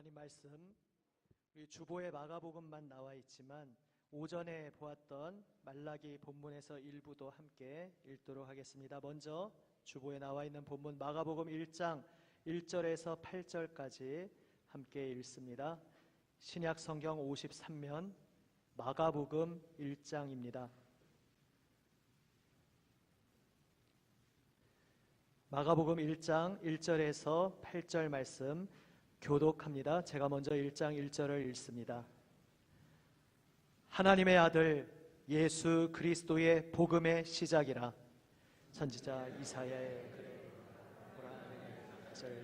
하나님 말씀, 우리 주보에 마가복음만 나와 있지만 오전에 보았던 말라기 본문에서 일부도 함께 읽도록 하겠습니다. 먼저 주보에 나와 있는 본문 마가복음 1장 1절에서 8절까지 함께 읽습니다. 신약 성경 53면 마가복음 1장입니다. 마가복음 1장 1절에서 8절 말씀 교독합니다. 제가 먼저 1장 1절을 읽습니다. 하나님의 아들 예수 그리스도의 복음의 시작이라. 선지자 이사야의 글에 보라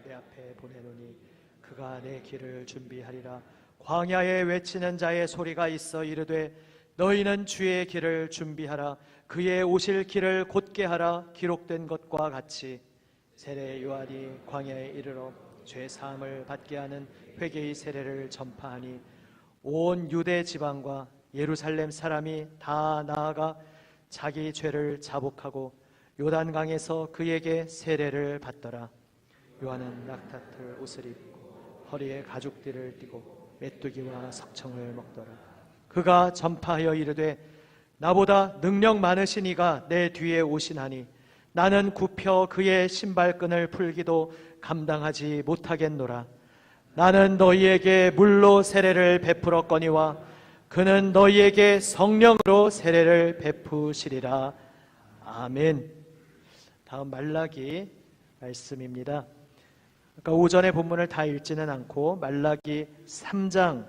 내 앞에 보내노니 그가 내 길을 준비하리라. 광야에 외치는 자의 소리가 있어 이르되 너희는 주의 길을 준비하라. 그의 오실 길을 곧게 하라. 기록된 것과 같이 세례 요한이 광야에 이르러 죄 사함을 받게 하는 회개의 세례를 전파하니 온 유대 지방과 예루살렘 사람이 다 나아가 자기 죄를 자복하고 요단강에서 그에게 세례를 받더라. 요한은 낙타털 옷을 입고 허리에 가죽띠를 띠고 메뚜기와 석청을 먹더라. 그가 전파하여 이르되 나보다 능력 많으신 이가 내 뒤에 오시나니 나는 굽혀 그의 신발끈을 풀기도 감당하지 못하겠노라. 나는 너희에게 물로 세례를 베풀었거니와 그는 너희에게 성령으로 세례를 베푸시리라. 아멘. 다음 말라기 말씀입니다. 아까 오전에 본문을 다 읽지는 않고 말라기 3장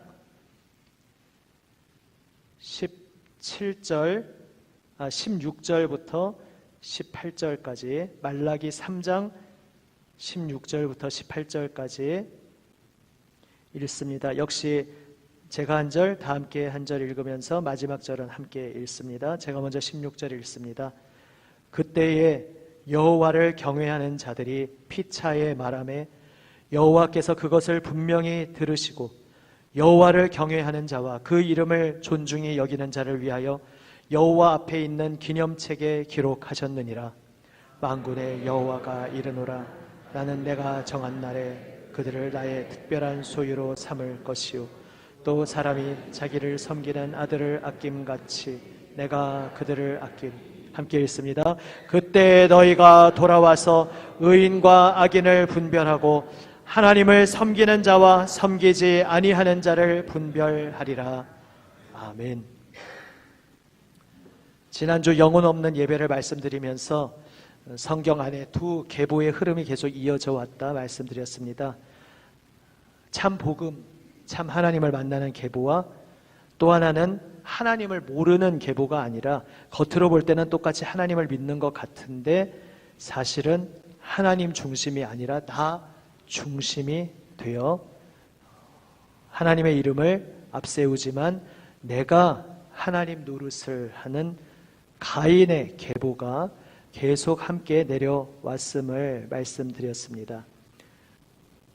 16절부터 18절까지 말라기 3장 16절부터 18절까지 읽습니다. 역시 제가 한 절, 다 함께 한 절 읽으면서 마지막 절은 함께 읽습니다. 제가 먼저 16절 읽습니다. 그때에 여호와를 경외하는 자들이 피차에 말하매 여호와께서 그것을 분명히 들으시고 여호와를 경외하는 자와 그 이름을 존중히 여기는 자를 위하여 여호와 앞에 있는 기념책에 기록하셨느니라. 만군의 여호와가 이르노라. 나는 내가 정한 날에 그들을 나의 특별한 소유로 삼을 것이요 또 사람이 자기를 섬기는 아들을 아낌같이 내가 그들을 아낌. 함께 읽습니다. 그때 너희가 돌아와서 의인과 악인을 분별하고 하나님을 섬기는 자와 섬기지 아니하는 자를 분별하리라. 아멘. 지난주 영혼 없는 예배를 말씀드리면서 성경 안에 두 계보의 흐름이 계속 이어져 왔다 말씀드렸습니다. 참 복음, 참 하나님을 만나는 계보와 또 하나는 하나님을 모르는 계보가 아니라 겉으로 볼 때는 똑같이 하나님을 믿는 것 같은데 사실은 하나님 중심이 아니라 나 중심이 되어 하나님의 이름을 앞세우지만 내가 하나님 노릇을 하는 가인의 계보가 계속 함께 내려왔음을 말씀드렸습니다.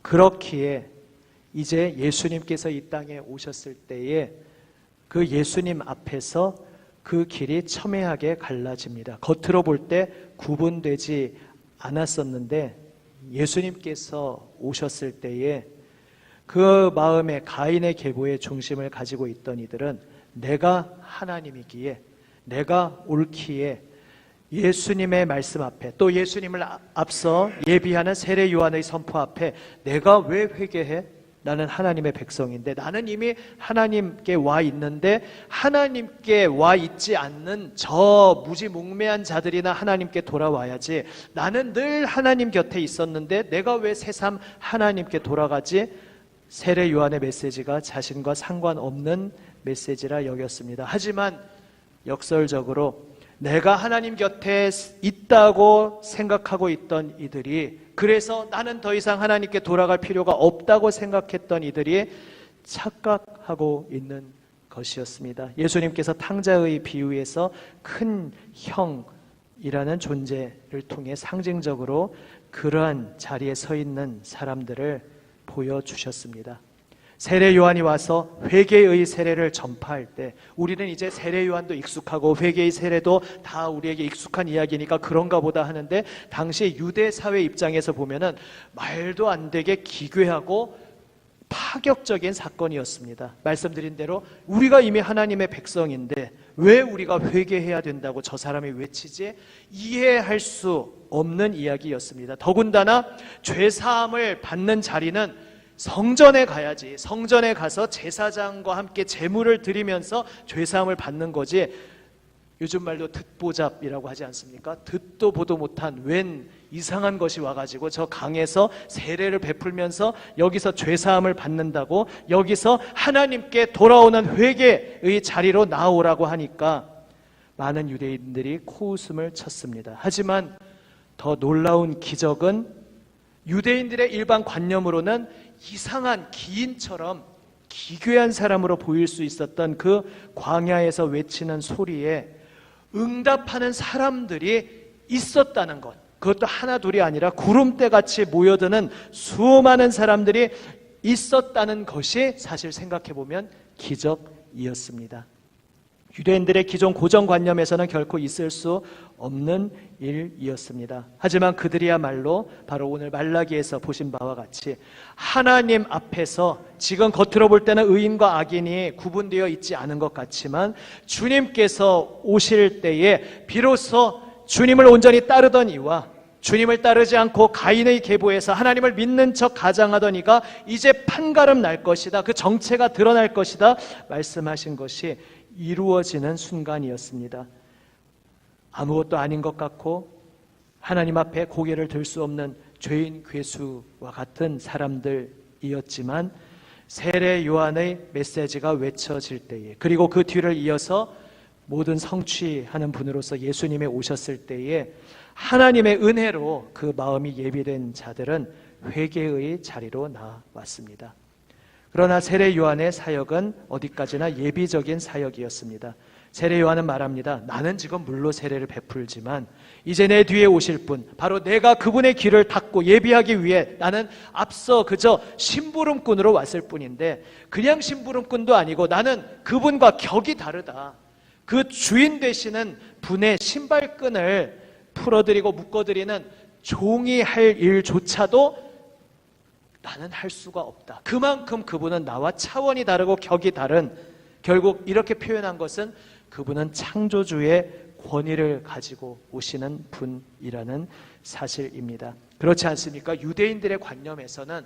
그렇기에 이제 예수님께서 이 땅에 오셨을 때에 그 예수님 앞에서 그 길이 첨예하게 갈라집니다. 겉으로 볼 때 구분되지 않았었는데 예수님께서 오셨을 때에 그 마음에 가인의 계보의 중심을 가지고 있던 이들은 내가 하나님이기에 내가 옳기에 예수님의 말씀 앞에 또 예수님을 앞서 예비하는 세례 요한의 선포 앞에 내가 왜 회개해? 나는 하나님의 백성인데 나는 이미 하나님께 와 있는데 하나님께 와 있지 않는 저 무지몽매한 자들이나 하나님께 돌아와야지. 나는 늘 하나님 곁에 있었는데 내가 왜 새삼 하나님께 돌아가지? 세례 요한의 메시지가 자신과 상관없는 메시지라 여겼습니다. 하지만 역설적으로 내가 하나님 곁에 있다고 생각하고 있던 이들이, 그래서 나는 더 이상 하나님께 돌아갈 필요가 없다고 생각했던 이들이 착각하고 있는 것이었습니다. 예수님께서 탕자의 비유에서 큰 형이라는 존재를 통해 상징적으로 그러한 자리에 서 있는 사람들을 보여주셨습니다. 세례 요한이 와서 회개의 세례를 전파할 때 우리는 이제 세례 요한도 익숙하고 회개의 세례도 다 우리에게 익숙한 이야기니까 그런가 보다 하는데, 당시 유대 사회 입장에서 보면은 말도 안 되게 기괴하고 파격적인 사건이었습니다. 말씀드린 대로 우리가 이미 하나님의 백성인데 왜 우리가 회개해야 된다고 저 사람이 외치지? 이해할 수 없는 이야기였습니다. 더군다나 죄사함을 받는 자리는 성전에 가야지, 성전에 가서 제사장과 함께 제물을 드리면서 죄사함을 받는 거지, 요즘 말로 듣보잡이라고 하지 않습니까? 듣도 보도 못한 웬 이상한 것이 와가지고 저 강에서 세례를 베풀면서 여기서 죄사함을 받는다고, 여기서 하나님께 돌아오는 회개의 자리로 나오라고 하니까 많은 유대인들이 코웃음을 쳤습니다. 하지만 더 놀라운 기적은 유대인들의 일반 관념으로는 이상한 기인처럼 기괴한 사람으로 보일 수 있었던 그 광야에서 외치는 소리에 응답하는 사람들이 있었다는 것, 그것도 하나 둘이 아니라 구름대같이 모여드는 수많은 사람들이 있었다는 것이 사실 생각해보면 기적이었습니다. 유대인들의 기존 고정관념에서는 결코 있을 수 없는 일이었습니다. 하지만 그들이야말로 바로 오늘 말라기에서 보신 바와 같이 하나님 앞에서 지금 겉으로 볼 때는 의인과 악인이 구분되어 있지 않은 것 같지만 주님께서 오실 때에 비로소 주님을 온전히 따르던 이와 주님을 따르지 않고 가인의 계보에서 하나님을 믿는 척 가장하던 이가 이제 판가름 날 것이다, 그 정체가 드러날 것이다 말씀하신 것이 이루어지는 순간이었습니다. 아무것도 아닌 것 같고 하나님 앞에 고개를 들 수 없는 죄인 괴수와 같은 사람들이었지만 세례 요한의 메시지가 외쳐질 때에, 그리고 그 뒤를 이어서 모든 성취하는 분으로서 예수님이 오셨을 때에 하나님의 은혜로 그 마음이 예비된 자들은 회개의 자리로 나왔습니다. 그러나 세례 요한의 사역은 어디까지나 예비적인 사역이었습니다. 세례 요한은 말합니다. 나는 지금 물로 세례를 베풀지만 이제 내 뒤에 오실 분, 바로 내가 그분의 길을 닦고 예비하기 위해 나는 앞서 그저 심부름꾼으로 왔을 뿐인데, 그냥 심부름꾼도 아니고 나는 그분과 격이 다르다. 그 주인 되시는 분의 신발끈을 풀어드리고 묶어드리는 종이 할 일조차도 나는 할 수가 없다. 그만큼 그분은 나와 차원이 다르고 격이 다른, 결국 이렇게 표현한 것은 그분은 창조주의 권위를 가지고 오시는 분이라는 사실입니다. 그렇지 않습니까? 유대인들의 관념에서는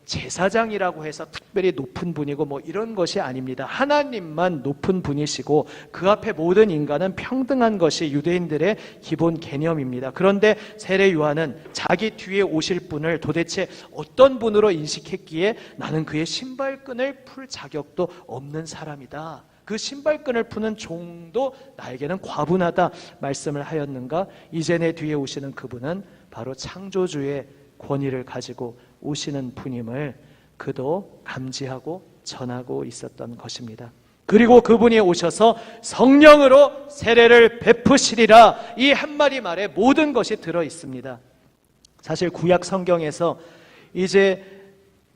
제사장이라고 해서 특별히 높은 분이고 이런 것이 아닙니다. 하나님만 높은 분이시고 그 앞에 모든 인간은 평등한 것이 유대인들의 기본 개념입니다. 그런데 세례 요한은 자기 뒤에 오실 분을 도대체 어떤 분으로 인식했기에 나는 그의 신발끈을 풀 자격도 없는 사람이다, 그 신발끈을 푸는 종도 나에게는 과분하다 말씀을 하였는가? 이제 내 뒤에 오시는 그분은 바로 창조주의 권위를 가지고 오시는 분임을 그도 감지하고 전하고 있었던 것입니다. 그리고 그분이 오셔서 성령으로 세례를 베푸시리라, 이 한마디 말에 모든 것이 들어 있습니다. 사실 구약 성경에서 이제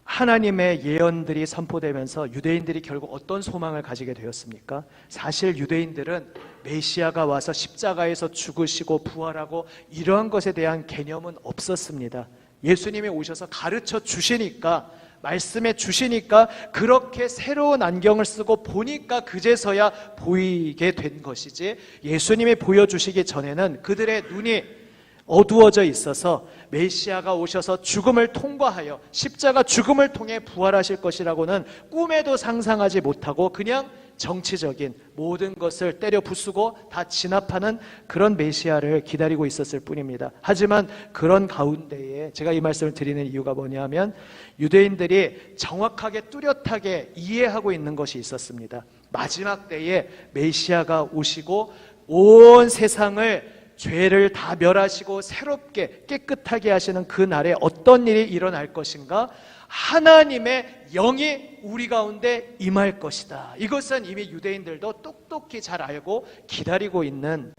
하나님의 예언들이 선포되면서 유대인들이 결국 어떤 소망을 가지게 되었습니까? 사실 유대인들은 메시아가 와서 십자가에서 죽으시고 부활하고 이러한 것에 대한 개념은 없었습니다. 예수님이 오셔서 가르쳐 주시니까, 말씀해 주시니까 그렇게 새로운 안경을 쓰고 보니까 그제서야 보이게 된 것이지, 예수님이 보여주시기 전에는 그들의 눈이 어두워져 있어서 메시아가 오셔서 죽음을 통과하여 십자가 죽음을 통해 부활하실 것이라고는 꿈에도 상상하지 못하고 그냥 정치적인 모든 것을 때려 부수고 다 진압하는 그런 메시아를 기다리고 있었을 뿐입니다. 하지만 그런 가운데에 제가 이 말씀을 드리는 이유가 뭐냐면, 유대인들이 정확하게 뚜렷하게 이해하고 있는 것이 있었습니다. 마지막 때에 메시아가 오시고 온 세상을 죄를 다 멸하시고 새롭게 깨끗하게 하시는 그 날에 어떤 일이 일어날 것인가? 하나님의 영이 우리 가운데 임할 것이다. 이것은 이미 유대인들도 똑똑히 잘 알고 기다리고 있는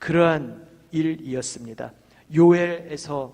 그러한 일이었습니다. 요엘에서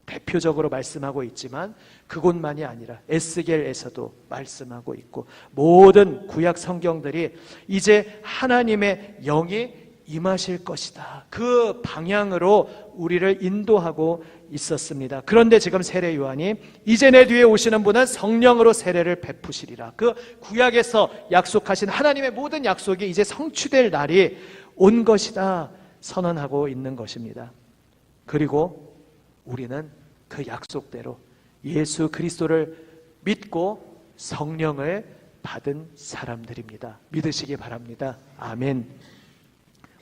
대표적으로 말씀하고 있지만 그곳만이 아니라 에스겔에서도 말씀하고 있고, 모든 구약 성경들이 이제 하나님의 영이 임하실 것이다, 그 방향으로 우리를 인도하고 있었습니다. 그런데 지금 세례 요한이 이제 내 뒤에 오시는 분은 성령으로 세례를 베푸시리라. 그 구약에서 약속하신 하나님의 모든 약속이 이제 성취될 날이 온 것이다 선언하고 있는 것입니다. 그리고 우리는 그 약속대로 예수 그리스도를 믿고 성령을 받은 사람들입니다. 믿으시기 바랍니다. 아멘.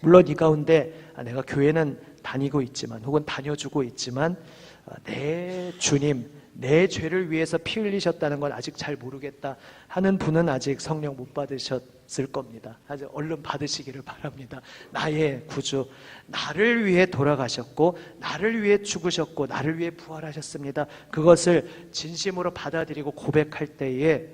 물론 이 가운데 내가 교회는 다니고 있지만 혹은 다녀주고 있지만 내 주님, 내 죄를 위해서 피 흘리셨다는 건 아직 잘 모르겠다 하는 분은 아직 성령 못 받으셨을 겁니다. 아직 얼른 받으시기를 바랍니다. 나의 구주, 나를 위해 돌아가셨고 나를 위해 죽으셨고 나를 위해 부활하셨습니다. 그것을 진심으로 받아들이고 고백할 때에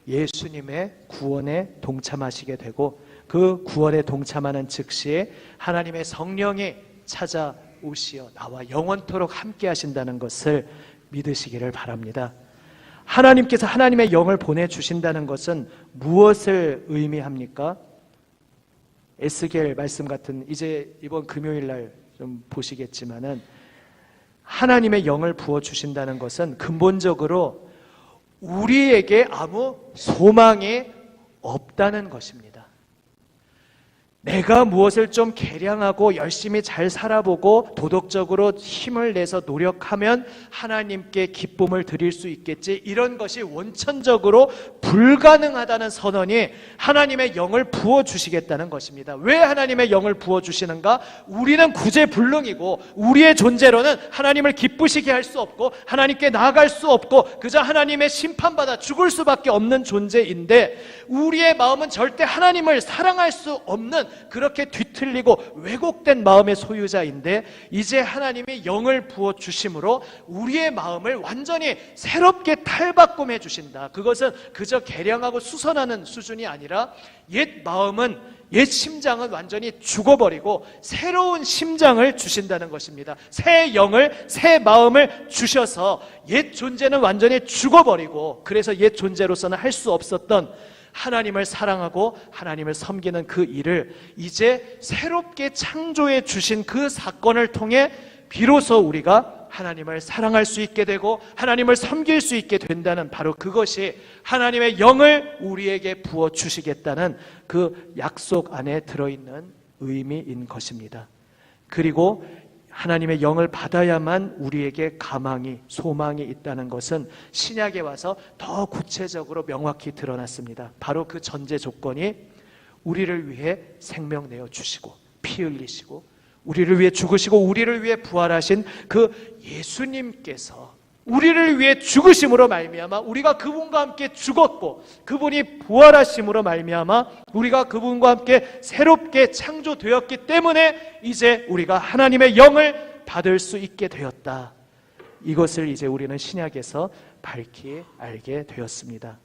예수님의 구원에 동참하시게 되고 그 구원에 동참하는 즉시에 하나님의 성령이 찾아오시어 나와 영원토록 함께 하신다는 것을 믿으시기를 바랍니다. 하나님께서 하나님의 영을 보내주신다는 것은 무엇을 의미합니까? 에스겔 말씀 같은 이제 이번 금요일 날 좀 보시겠지만은 하나님의 영을 부어주신다는 것은 근본적으로 우리에게 아무 소망이 없다는 것입니다. 내가 무엇을 좀 개량하고 열심히 잘 살아보고 도덕적으로 힘을 내서 노력하면 하나님께 기쁨을 드릴 수 있겠지, 이런 것이 원천적으로 불가능하다는 선언이 하나님의 영을 부어주시겠다는 것입니다. 왜 하나님의 영을 부어주시는가? 우리는 구제불능이고 우리의 존재로는 하나님을 기쁘시게 할 수 없고 하나님께 나아갈 수 없고 그저 하나님의 심판받아 죽을 수밖에 없는 존재인데, 우리의 마음은 절대 하나님을 사랑할 수 없는 그렇게 뒤틀리고 왜곡된 마음의 소유자인데, 이제 하나님이 영을 부어주심으로 우리의 마음을 완전히 새롭게 탈바꿈해 주신다. 그것은 그저 개량하고 수선하는 수준이 아니라 옛 마음은, 옛 심장은 완전히 죽어버리고 새로운 심장을 주신다는 것입니다. 새 영을, 새 마음을 주셔서 옛 존재는 완전히 죽어버리고, 그래서 옛 존재로서는 할 수 없었던 하나님을 사랑하고 하나님을 섬기는 그 일을 이제 새롭게 창조해 주신 그 사건을 통해 비로소 우리가 하나님을 사랑할 수 있게 되고 하나님을 섬길 수 있게 된다는, 바로 그것이 하나님의 영을 우리에게 부어 주시겠다는 그 약속 안에 들어있는 의미인 것입니다. 그리고 하나님의 영을 받아야만 우리에게 가망이, 소망이 있다는 것은 신약에 와서 더 구체적으로 명확히 드러났습니다. 바로 그 전제 조건이 우리를 위해 생명 내어 주시고 피 흘리시고 우리를 위해 죽으시고 우리를 위해 부활하신 그 예수님께서 우리를 위해 죽으심으로 말미암아 우리가 그분과 함께 죽었고 그분이 부활하심으로 말미암아 우리가 그분과 함께 새롭게 창조되었기 때문에 이제 우리가 하나님의 영을 받을 수 있게 되었다. 이것을 이제 우리는 신약에서 밝히 알게 되었습니다.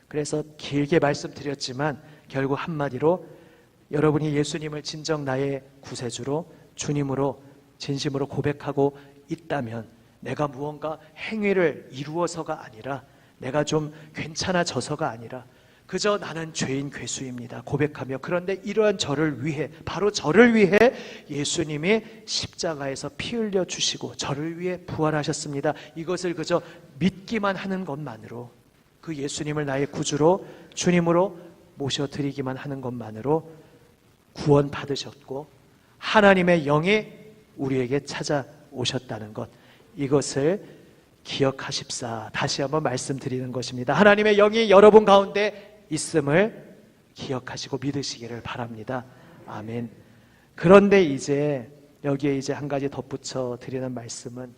그래서 길게 말씀드렸지만 결국 한마디로 여러분이 예수님을 진정 나의 구세주로, 주님으로 진심으로 고백하고 있다면 내가 무언가 행위를 이루어서가 아니라, 내가 좀 괜찮아져서가 아니라 그저 나는 죄인 괴수입니다 고백하며, 그런데 이러한 저를 위해, 바로 저를 위해 예수님이 십자가에서 피 흘려 주시고 저를 위해 부활하셨습니다. 이것을 그저 믿기만 하는 것만으로, 그 예수님을 나의 구주로 주님으로 모셔드리기만 하는 것만으로 구원 받으셨고 하나님의 영이 우리에게 찾아오셨다는 것, 이것을 기억하십사. 다시 한번 말씀드리는 것입니다. 하나님의 영이 여러분 가운데 있음을 기억하시고 믿으시기를 바랍니다. 아멘. 그런데 이제 여기에 이제 한 가지 덧붙여 드리는 말씀은,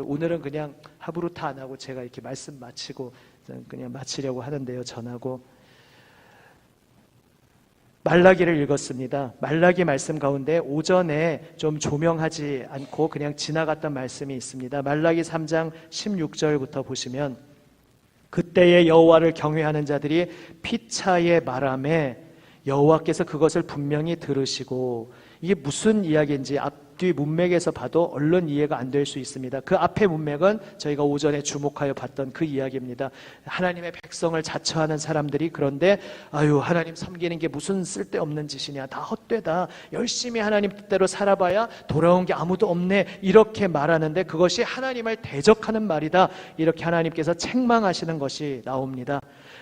오늘은 그냥 하부루타 안 하고 제가 이렇게 말씀 마치고 그냥 마치려고 하는데요. 전하고 말라기를 읽었습니다. 말라기 말씀 가운데 오전에 좀 조명하지 않고 그냥 지나갔던 말씀이 있습니다. 말라기 3장 16절부터 보시면, 그때의 여호와를 경외하는 자들이 피차의 말함에 여호와께서 그것을 분명히 들으시고, 이게 무슨 이야기인지 앞뒤 문맥에서 봐도 얼른 이해가 안 될 수 있습니다. 그 앞의 문맥은 저희가 오전에 주목하여 봤던 그 이야기입니다. 하나님의 백성을 자처하는 사람들이 그런데 아유 하나님 섬기는 게 무슨 쓸데없는 짓이냐, 다 헛되다, 열심히 하나님 뜻대로 살아봐야 돌아온 게 아무도 없네, 이렇게 말하는데 그것이 하나님을 대적하는 말이다, 이렇게 하나님께서 책망하시는 것이 나옵니다.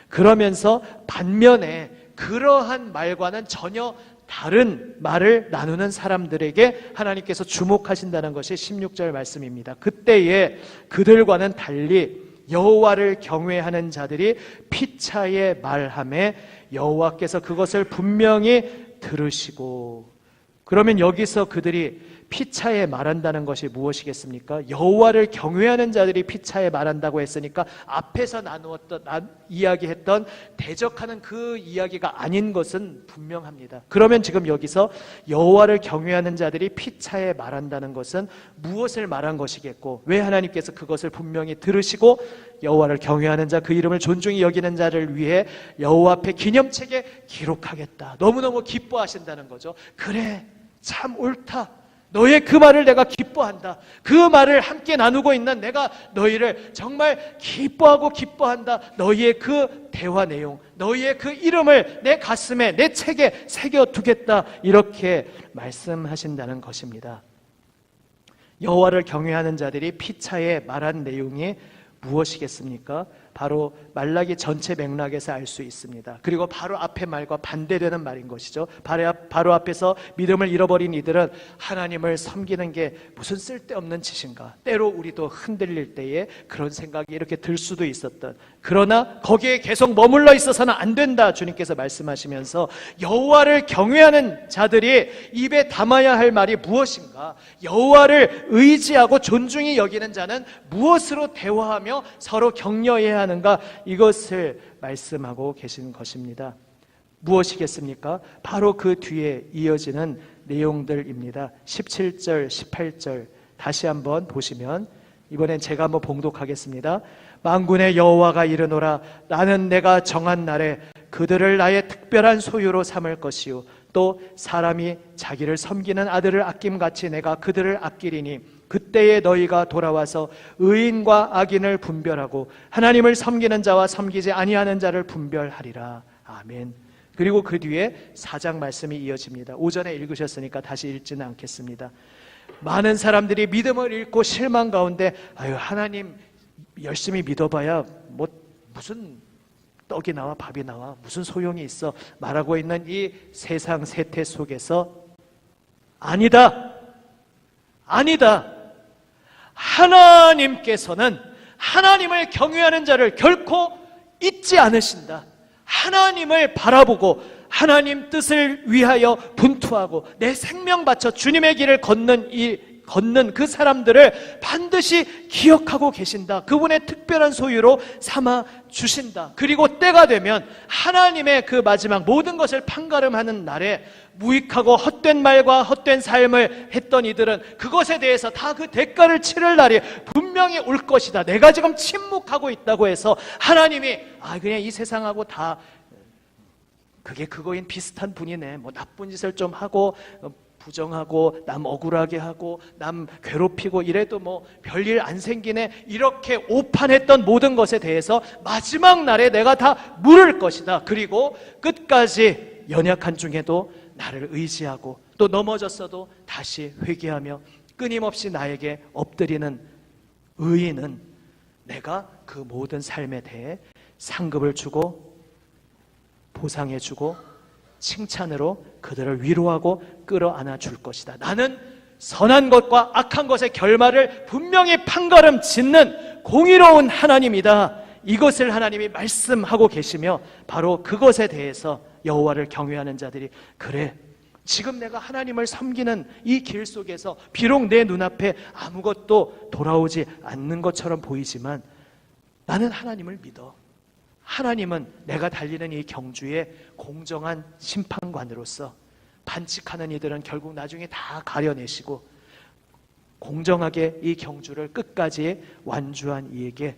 그러면서 반면에 그러한 말과는 전혀 다른 말을 나누는 사람들에게 하나님께서 주목하신다는 것이 16절 말씀입니다. 그때에 그들과는 달리 여호와를 경외하는 자들이 피차에 말하매 여호와께서 그것을 분명히 들으시고. 그러면 여기서 그들이 피차에 말한다는 것이 무엇이겠습니까? 여호와를 경외하는 자들이 피차에 말한다고 했으니까 앞에서 이야기했던 대적하는 그 이야기가 아닌 것은 분명합니다. 그러면 지금 여기서 여호와를 경외하는 자들이 피차에 말한다는 것은 무엇을 말한 것이겠고, 왜 하나님께서 그것을 분명히 들으시고 여호와를 경외하는 자, 그 이름을 존중히 여기는 자를 위해 여호와 앞에 기념책에 기록하겠다, 너무너무 기뻐하신다는 거죠. 그래, 참 옳다, 너의 그 말을 내가 기뻐한다, 그 말을 함께 나누고 있는 내가 너희를 정말 기뻐한다, 너희의 그 대화 내용, 너희의 그 이름을 내 가슴에, 내 책에 새겨두겠다, 이렇게 말씀하신다는 것입니다. 여호와를 경외하는 자들이 피차에 말한 내용이 무엇이겠습니까? 바로 말라기 전체 맥락에서 알 수 있습니다. 그리고 바로 앞의 말과 반대되는 말인 것이죠. 바로 앞에서 믿음을 잃어버린 이들은 하나님을 섬기는 게 무슨 쓸데없는 짓인가, 때로 우리도 흔들릴 때에 그런 생각이 이렇게 들 수도 있었던, 그러나 거기에 계속 머물러 있어서는 안 된다, 주님께서 말씀하시면서 여호와를 경외하는 자들이 입에 담아야 할 말이 무엇인가, 여호와를 의지하고 존중히 여기는 자는 무엇으로 대화하며 서로 격려해야 하는가, 이것을 말씀하고 계신 것입니다. 무엇이겠습니까? 바로 그 뒤에 이어지는 내용들입니다. 17절, 18절 다시 한번 보시면, 이번엔 제가 한번 봉독하겠습니다. 만군의 여호와가 이르노라, 나는 내가 정한 날에 그들을 나의 특별한 소유로 삼을 것이요, 또 사람이 자기를 섬기는 아들을 아낌같이 내가 그들을 아끼리니 그때에 너희가 돌아와서 의인과 악인을 분별하고 하나님을 섬기는 자와 섬기지 아니하는 자를 분별하리라. 아멘. 그리고 그 뒤에 4장 말씀이 이어집니다. 오전에 읽으셨으니까 다시 읽지는 않겠습니다. 많은 사람들이 믿음을 잃고 실망 가운데 아유 하나님 열심히 믿어봐야 뭐 무슨 떡이 나와 밥이 나와 무슨 소용이 있어 말하고 있는 이 세상 세태 속에서 아니다, 하나님께서는 하나님을 경외하는 자를 결코 잊지 않으신다. 하나님을 바라보고 하나님 뜻을 위하여 분투하고 내 생명 바쳐 주님의 길을 걷는 그 사람들을 반드시 기억하고 계신다. 그분의 특별한 소유로 삼아 주신다. 그리고 때가 되면 하나님의 그 마지막 모든 것을 판가름하는 날에 무익하고 헛된 말과 헛된 삶을 했던 이들은 그것에 대해서 다 그 대가를 치를 날이 분명히 올 것이다. 내가 지금 침묵하고 있다고 해서 하나님이 그냥 이 세상하고 다 그게 그거인 비슷한 분이네, 뭐 나쁜 짓을 좀 하고 부정하고 남 억울하게 하고 남 괴롭히고 이래도 뭐 별일 안 생기네, 이렇게 오판했던 모든 것에 대해서 마지막 날에 내가 다 물을 것이다. 그리고 끝까지 연약한 중에도 나를 의지하고 또 넘어졌어도 다시 회개하며 끊임없이 나에게 엎드리는 의인은 내가 그 모든 삶에 대해 상급을 주고 보상해주고 칭찬으로 그들을 위로하고 끌어안아 줄 것이다. 나는 선한 것과 악한 것의 결말을 분명히 판가름 짓는 공의로운 하나님이다. 이것을 하나님이 말씀하고 계시며 바로 그것에 대해서 여호와를 경외하는 자들이 그래, 지금 내가 하나님을 섬기는 이 길 속에서 비록 내 눈앞에 아무것도 돌아오지 않는 것처럼 보이지만 나는 하나님을 믿어. 하나님은 내가 달리는 이 경주의 공정한 심판관으로서 반칙하는 이들은 결국 나중에 다 가려내시고 공정하게 이 경주를 끝까지 완주한 이에게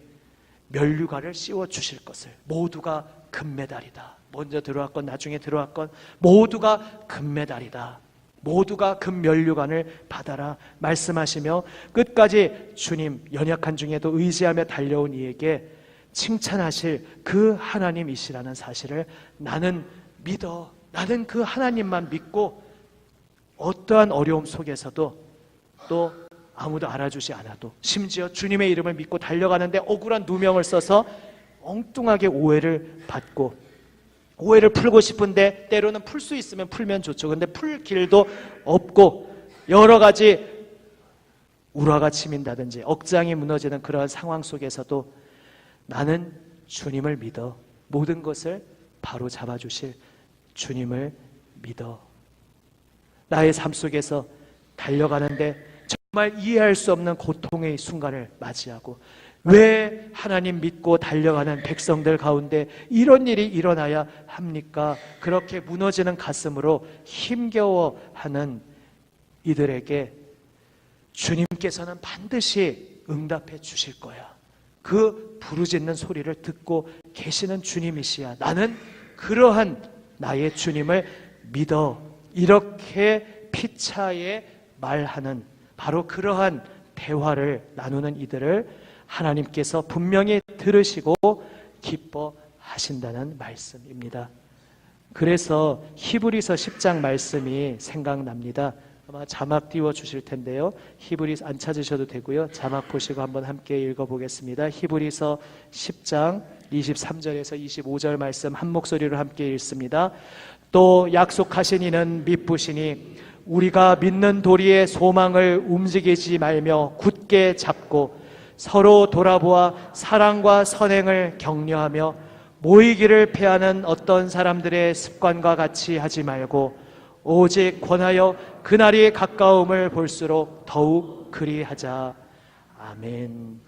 면류관을 씌워주실 것을, 모두가 금메달이다, 먼저 들어왔건 나중에 들어왔건 모두가 금메달이다, 모두가 금면류관을 받아라 말씀하시며 끝까지 주님 연약한 중에도 의지하며 달려온 이에게 칭찬하실 그 하나님이시라는 사실을 나는 믿어. 나는 그 하나님만 믿고 어떠한 어려움 속에서도 또 아무도 알아주지 않아도 심지어 주님의 이름을 믿고 달려가는데 억울한 누명을 써서 엉뚱하게 오해를 받고 오해를 풀고 싶은데 때로는 풀 수 있으면 풀면 좋죠. 근데 풀 길도 없고 여러 가지 우라가 치민다든지 억장이 무너지는 그러한 상황 속에서도 나는 주님을 믿어. 모든 것을 바로 잡아주실 주님을 믿어. 나의 삶 속에서 달려가는데 정말 이해할 수 없는 고통의 순간을 맞이하고 왜 하나님 믿고 달려가는 백성들 가운데 이런 일이 일어나야 합니까? 그렇게 무너지는 가슴으로 힘겨워하는 이들에게 주님께서는 반드시 응답해 주실 거야. 그 부르짖는 소리를 듣고 계시는 주님이시야. 나는 그러한 나의 주님을 믿어. 이렇게 피차에 말하는 바로 그러한 대화를 나누는 이들을 하나님께서 분명히 들으시고 기뻐하신다는 말씀입니다. 그래서 히브리서 10장 말씀이 생각납니다. 아마 자막 띄워주실 텐데요. 히브리서 안 찾으셔도 되고요. 자막 보시고 한번 함께 읽어보겠습니다. 히브리서 10장 23절에서 25절 말씀 한 목소리로 함께 읽습니다. 또 약속하신 이는 미쁘시니 우리가 믿는 도리의 소망을 움직이지 말며 굳게 잡고 서로 돌아보아 사랑과 선행을 격려하며 모이기를 패하는 어떤 사람들의 습관과 같이 하지 말고 오직 권하여 그날이 가까움을 볼수록 더욱 그리하자. 아멘.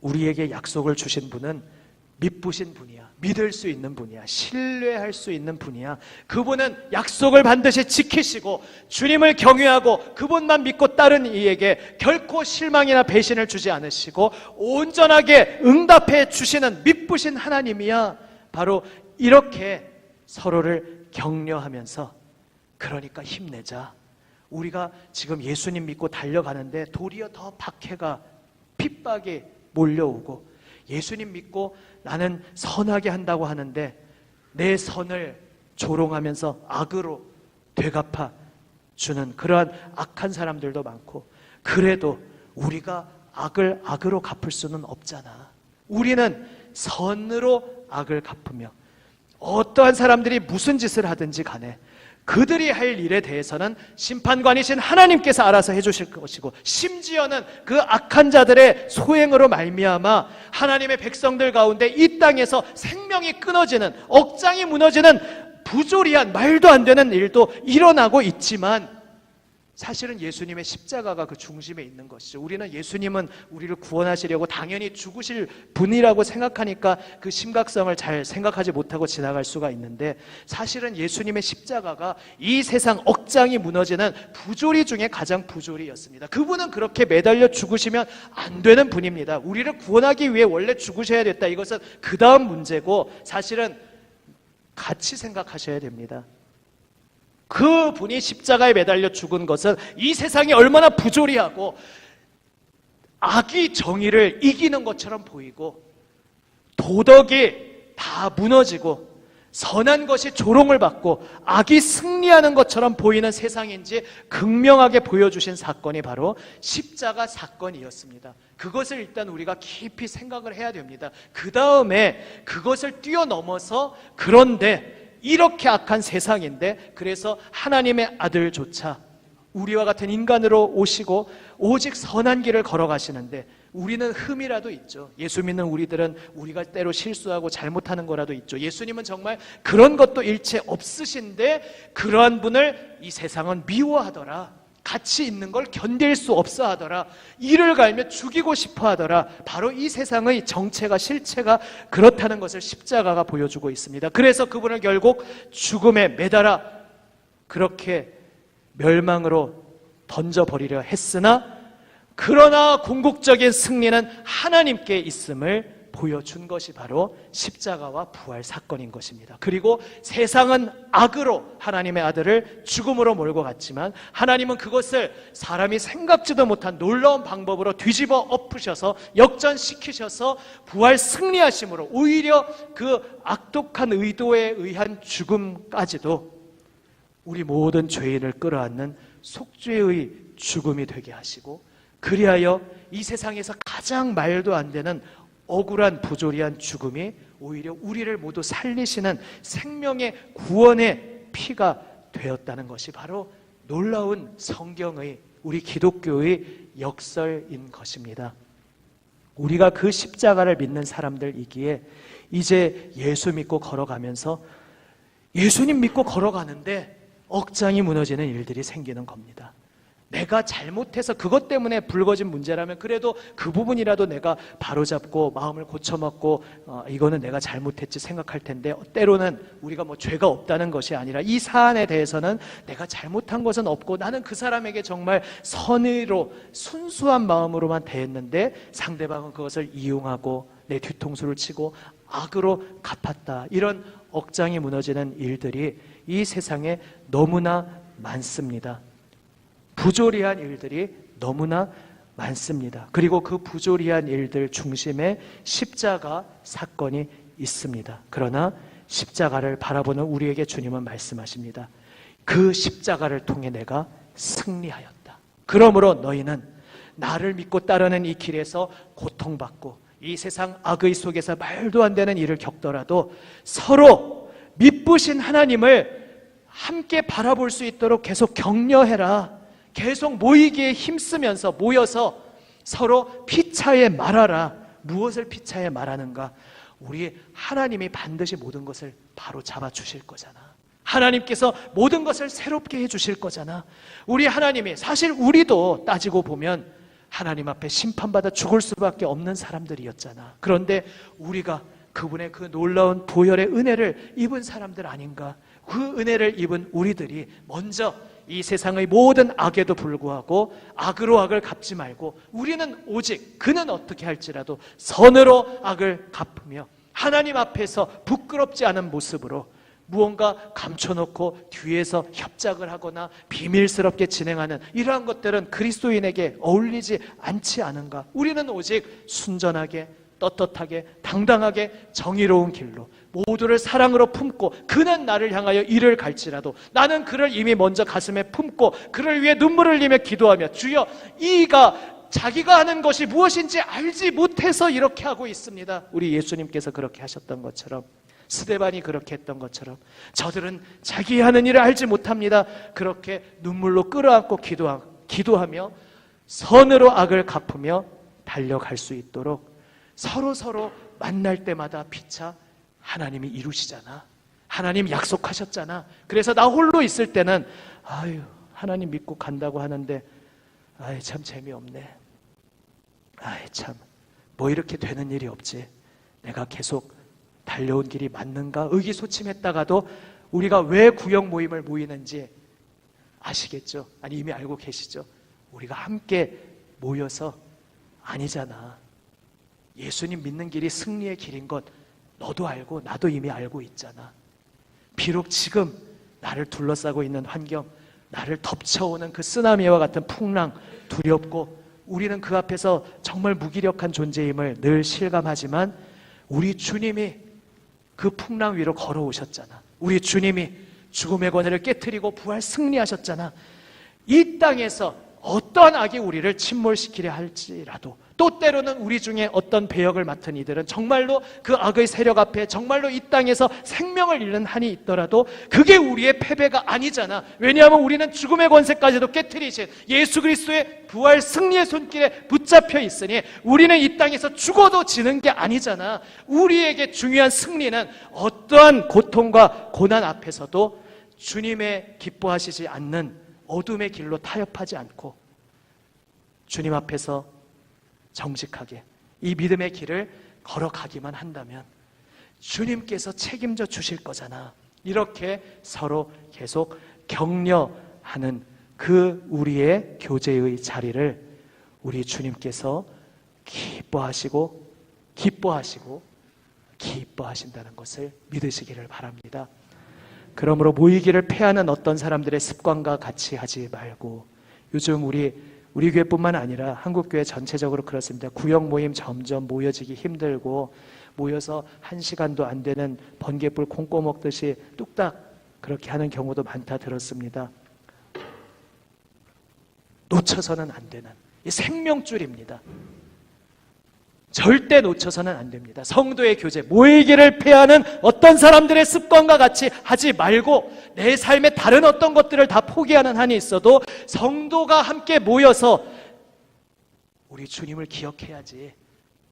우리에게 약속을 주신 분은 믿으신 분이야. 믿을 수 있는 분이야. 신뢰할 수 있는 분이야. 그분은 약속을 반드시 지키시고 주님을 경외하고 그분만 믿고 따른 이에게 결코 실망이나 배신을 주지 않으시고 온전하게 응답해 주시는 믿으신 하나님이야. 바로 이렇게 서로를 격려하면서 그러니까 힘내자. 우리가 지금 예수님 믿고 달려가는데 도리어 더 박해가 핍박이 몰려오고 예수님 믿고 나는 선하게 한다고 하는데 내 선을 조롱하면서 악으로 되갚아 주는 그러한 악한 사람들도 많고 그래도 우리가 악을 악으로 갚을 수는 없잖아. 우리는 선으로 악을 갚으며 어떠한 사람들이 무슨 짓을 하든지 간에 그들이 할 일에 대해서는 심판관이신 하나님께서 알아서 해주실 것이고 심지어는 그 악한 자들의 소행으로 말미암아 하나님의 백성들 가운데 이 땅에서 생명이 끊어지는 억장이 무너지는 부조리한 말도 안 되는 일도 일어나고 있지만 사실은 예수님의 십자가가 그 중심에 있는 것이죠. 우리는 예수님은 우리를 구원하시려고 당연히 죽으실 분이라고 생각하니까 그 심각성을 잘 생각하지 못하고 지나갈 수가 있는데 사실은 예수님의 십자가가 이 세상 억장이 무너지는 부조리 중에 가장 부조리였습니다. 그분은 그렇게 매달려 죽으시면 안 되는 분입니다. 우리를 구원하기 위해 원래 죽으셔야 됐다. 이것은 그 다음 문제고 사실은 같이 생각하셔야 됩니다. 그 분이 십자가에 매달려 죽은 것은 이 세상이 얼마나 부조리하고 악이 정의를 이기는 것처럼 보이고 도덕이 다 무너지고 선한 것이 조롱을 받고 악이 승리하는 것처럼 보이는 세상인지 극명하게 보여주신 사건이 바로 십자가 사건이었습니다. 그것을 일단 우리가 깊이 생각을 해야 됩니다. 그 다음에 그것을 뛰어넘어서 그런데 이렇게 악한 세상인데 그래서 하나님의 아들조차 우리와 같은 인간으로 오시고 오직 선한 길을 걸어가시는데 우리는 흠이라도 있죠. 예수 믿는 우리들은 우리가 때로 실수하고 잘못하는 거라도 있죠. 예수님은 정말 그런 것도 일체 없으신데 그러한 분을 이 세상은 미워하더라. 같이 있는 걸 견딜 수 없어 하더라. 이를 갈며 죽이고 싶어 하더라. 바로 이 세상의 정체가 실체가 그렇다는 것을 십자가가 보여주고 있습니다. 그래서 그분을 결국 죽음에 매달아 그렇게 멸망으로 던져버리려 했으나 그러나 궁극적인 승리는 하나님께 있음을 보여준 것이 바로 십자가와 부활 사건인 것입니다. 그리고 세상은 악으로 하나님의 아들을 죽음으로 몰고 갔지만 하나님은 그것을 사람이 생각지도 못한 놀라운 방법으로 뒤집어 엎으셔서 역전시키셔서 부활 승리하심으로 오히려 그 악독한 의도에 의한 죽음까지도 우리 모든 죄인을 끌어안는 속죄의 죽음이 되게 하시고, 그리하여 이 세상에서 가장 말도 안 되는 억울한 부조리한 죽음이 오히려 우리를 모두 살리시는 생명의 구원의 피가 되었다는 것이 바로 놀라운 성경의, 우리 기독교의 역설인 것입니다. 우리가 그 십자가를 믿는 사람들이기에 이제 예수 믿고 걸어가면서 예수님 믿고 걸어가는데 억장이 무너지는 일들이 생기는 겁니다. 내가 잘못해서 그것 때문에 불거진 문제라면 그래도 그 부분이라도 내가 바로잡고 마음을 고쳐먹고 이거는 내가 잘못했지 생각할 텐데, 때로는 우리가 뭐 죄가 없다는 것이 아니라 이 사안에 대해서는 내가 잘못한 것은 없고 나는 그 사람에게 정말 선의로 순수한 마음으로만 대했는데 상대방은 그것을 이용하고 내 뒤통수를 치고 악으로 갚았다. 이런 억장이 무너지는 일들이 이 세상에 너무나 많습니다. 부조리한 일들이 너무나 많습니다. 그리고 그 부조리한 일들 중심에 십자가 사건이 있습니다. 그러나 십자가를 바라보는 우리에게 주님은 말씀하십니다. 그 십자가를 통해 내가 승리하였다. 그러므로 너희는 나를 믿고 따르는 이 길에서 고통받고 이 세상 악의 속에서 말도 안 되는 일을 겪더라도 서로 미쁘신 하나님을 함께 바라볼 수 있도록 계속 격려해라. 계속 모이기에 힘쓰면서 모여서 서로 피차에 말하라. 무엇을 피차에 말하는가? 우리 하나님이 반드시 모든 것을 바로 잡아주실 거잖아. 하나님께서 모든 것을 새롭게 해주실 거잖아. 우리 하나님이, 사실 우리도 따지고 보면 하나님 앞에 심판받아 죽을 수밖에 없는 사람들이었잖아. 그런데 우리가 그분의 그 놀라운 보혈의 은혜를 입은 사람들 아닌가? 그 은혜를 입은 우리들이 먼저 이 세상의 모든 악에도 불구하고 악으로 악을 갚지 말고 우리는 오직 그는 어떻게 할지라도 선으로 악을 갚으며 하나님 앞에서 부끄럽지 않은 모습으로 무언가 감춰놓고 뒤에서 협작을 하거나 비밀스럽게 진행하는 이러한 것들은 그리스도인에게 어울리지 않지 않은가? 우리는 오직 순전하게 떳떳하게 당당하게 정의로운 길로 모두를 사랑으로 품고 그는 나를 향하여 이를 갈지라도 나는 그를 이미 먼저 가슴에 품고 그를 위해 눈물을 흘리며 기도하며 주여 이가 자기가 하는 것이 무엇인지 알지 못해서 이렇게 하고 있습니다. 우리 예수님께서 그렇게 하셨던 것처럼, 스데반이 그렇게 했던 것처럼 저들은 자기 하는 일을 알지 못합니다. 그렇게 눈물로 끌어안고 기도하며 선으로 악을 갚으며 달려갈 수 있도록 서로 만날 때마다 피차 하나님이 이루시잖아. 하나님 약속하셨잖아. 그래서 나 홀로 있을 때는 아유 하나님 믿고 간다고 하는데 아이 참 재미없네. 아이 참 뭐 이렇게 되는 일이 없지. 내가 계속 달려온 길이 맞는가 의기소침했다가도 우리가 왜 구역 모임을 모이는지 아시겠죠? 아니 이미 알고 계시죠? 우리가 함께 모여서 아니잖아. 예수님 믿는 길이 승리의 길인 것 너도 알고 나도 이미 알고 있잖아. 비록 지금 나를 둘러싸고 있는 환경, 나를 덮쳐오는 그 쓰나미와 같은 풍랑 두렵고 우리는 그 앞에서 정말 무기력한 존재임을 늘 실감하지만 우리 주님이 그 풍랑 위로 걸어오셨잖아. 우리 주님이 죽음의 권위를 깨트리고 부활 승리하셨잖아. 이 땅에서 어떠한 악이 우리를 침몰시키려 할지라도 또 때로는 우리 중에 어떤 배역을 맡은 이들은 정말로 그 악의 세력 앞에 정말로 이 땅에서 생명을 잃는 한이 있더라도 그게 우리의 패배가 아니잖아. 왜냐하면 우리는 죽음의 권세까지도 깨트리신 예수 그리스도의 부활 승리의 손길에 붙잡혀 있으니 우리는 이 땅에서 죽어도 지는 게 아니잖아. 우리에게 중요한 승리는 어떠한 고통과 고난 앞에서도 주님의 기뻐하시지 않는 어둠의 길로 타협하지 않고 주님 앞에서 정직하게 이 믿음의 길을 걸어가기만 한다면 주님께서 책임져 주실 거잖아. 이렇게 서로 계속 격려하는 그 우리의 교제의 자리를 우리 주님께서 기뻐하시고 기뻐하시고 기뻐하신다는 것을 믿으시기를 바랍니다. 그러므로 모이기를 패하는 어떤 사람들의 습관과 같이 하지 말고, 요즘 우리 교회뿐만 아니라 한국교회 전체적으로 그렇습니다. 구역 모임 점점 모여지기 힘들고, 모여서 1시간도 안 되는 번개불 콩 꼬먹듯이 뚝딱 그렇게 하는 경우도 많다 들었습니다. 놓쳐서는 안 되는 이 생명줄입니다. 절대 놓쳐서는 안 됩니다. 성도의 교제, 모이기를 패하는 어떤 사람들의 습관과 같이 하지 말고, 내 삶의 다른 어떤 것들을 다 포기하는 한이 있어도 성도가 함께 모여서 우리 주님을 기억해야지,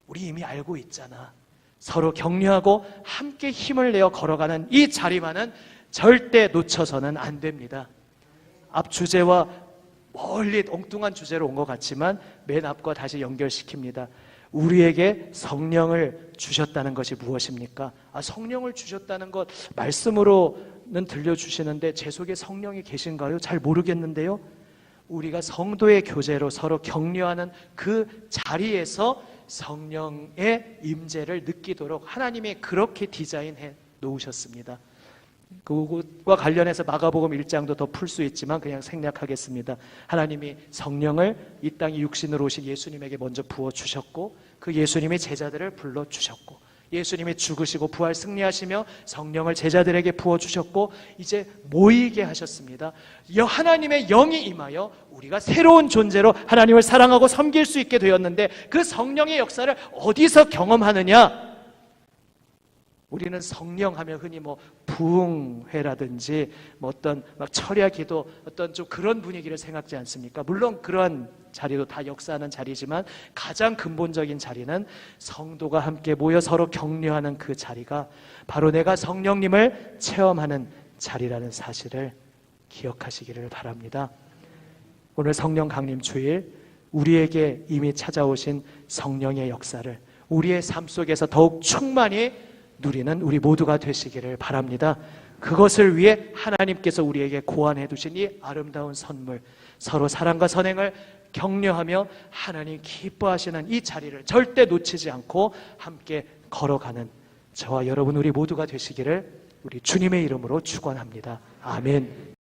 우리 이미 알고 있잖아, 서로 격려하고 함께 힘을 내어 걸어가는 이 자리만은 절대 놓쳐서는 안 됩니다. 앞 주제와 멀리 엉뚱한 주제로 온 것 같지만 맨 앞과 다시 연결시킵니다. 우리에게 성령을 주셨다는 것이 무엇입니까? 성령을 주셨다는 것 말씀으로는 들려주시는데 제 속에 성령이 계신가요? 잘 모르겠는데요. 우리가 성도의 교제로 서로 격려하는 그 자리에서 성령의 임재를 느끼도록 하나님이 그렇게 디자인해 놓으셨습니다. 그것과 관련해서 마가복음 1장도 더 풀 수 있지만 그냥 생략하겠습니다. 하나님이 성령을 이 땅에 육신으로 오신 예수님에게 먼저 부어주셨고, 그 예수님이 제자들을 불러주셨고, 예수님이 죽으시고 부활 승리하시며 성령을 제자들에게 부어주셨고, 이제 모이게 하셨습니다. 하나님의 영이 임하여 우리가 새로운 존재로 하나님을 사랑하고 섬길 수 있게 되었는데, 그 성령의 역사를 어디서 경험하느냐? 우리는 성령 하면 흔히 부흥회라든지 어떤 철야 기도, 어떤 좀 그런 분위기를 생각지 않습니까? 물론 그런 자리도 다 역사하는 자리지만 가장 근본적인 자리는 성도가 함께 모여 서로 격려하는 그 자리가 바로 내가 성령님을 체험하는 자리라는 사실을 기억하시기를 바랍니다. 오늘 성령 강림 주일, 우리에게 이미 찾아오신 성령의 역사를 우리의 삶 속에서 더욱 충만히 누리는 우리 모두가 되시기를 바랍니다. 그것을 위해 하나님께서 우리에게 고안해 두신 이 아름다운 선물, 서로 사랑과 선행을 격려하며 하나님 기뻐하시는 이 자리를 절대 놓치지 않고 함께 걸어가는 저와 여러분 우리 모두가 되시기를 우리 주님의 이름으로 축원합니다. 아멘.